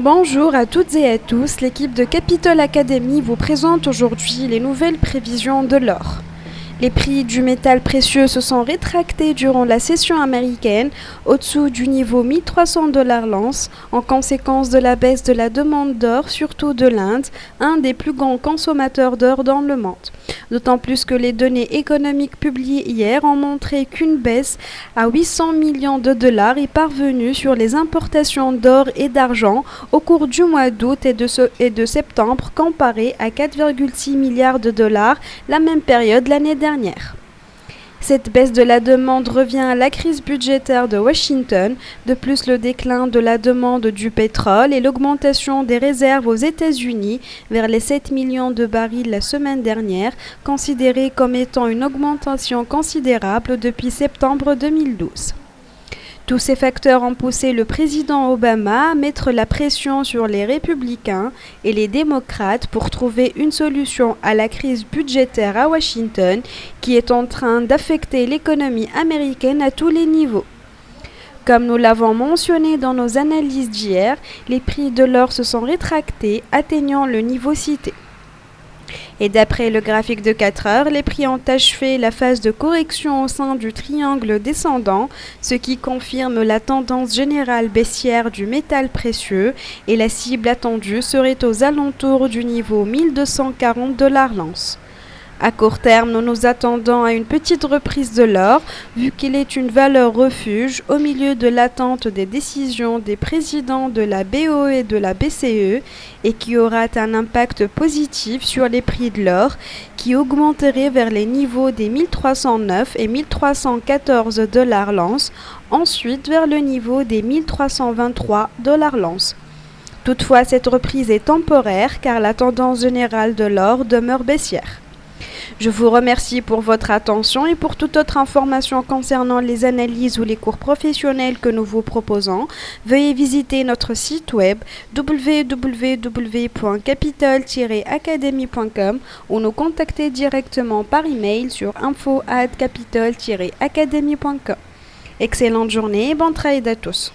Bonjour à toutes et à tous, l'équipe de Capital Academy vous présente aujourd'hui les nouvelles prévisions de l'or. Les prix du métal précieux se sont rétractés durant la session américaine au-dessous du niveau 1300 $ l'once en conséquence de la baisse de la demande d'or, surtout de l'Inde, un des plus grands consommateurs d'or dans le monde. D'autant plus que les données économiques publiées hier ont montré qu'une baisse à 800 millions de dollars est parvenue sur les importations d'or et d'argent au cours du mois d'août et de septembre comparé à 4,6 milliards de dollars la même période l'année dernière. Cette baisse de la demande revient à la crise budgétaire de Washington, de plus le déclin de la demande du pétrole et l'augmentation des réserves aux États-Unis vers les 7 millions de barils la semaine dernière, considérée comme étant une augmentation considérable depuis septembre 2012. Tous ces facteurs ont poussé le président Obama à mettre la pression sur les républicains et les démocrates pour trouver une solution à la crise budgétaire à Washington qui est en train d'affecter l'économie américaine à tous les niveaux. Comme nous l'avons mentionné dans nos analyses d'hier, les prix de l'or se sont rétractés, atteignant le niveau cité. Et d'après le graphique de 4 heures, les prix ont achevé la phase de correction au sein du triangle descendant, ce qui confirme la tendance générale baissière du métal précieux et la cible attendue serait aux alentours du niveau 1240 $ l'once. À court terme, nous nous attendons à une petite reprise de l'or, vu qu'il est une valeur refuge au milieu de l'attente des décisions des présidents de la BOE et de la BCE et qui aura un impact positif sur les prix de l'or, qui augmenteraient vers les niveaux des 1309 et 1314 $ l'once, ensuite vers le niveau des 1323 $ l'once. Toutefois, cette reprise est temporaire car la tendance générale de l'or demeure baissière. Je vous remercie pour votre attention et pour toute autre information concernant les analyses ou les cours professionnels que nous vous proposons, veuillez visiter notre site web www.capital-academy.com ou nous contacter directement par email sur info@capital-academy.com. Excellente journée et bon travail à tous.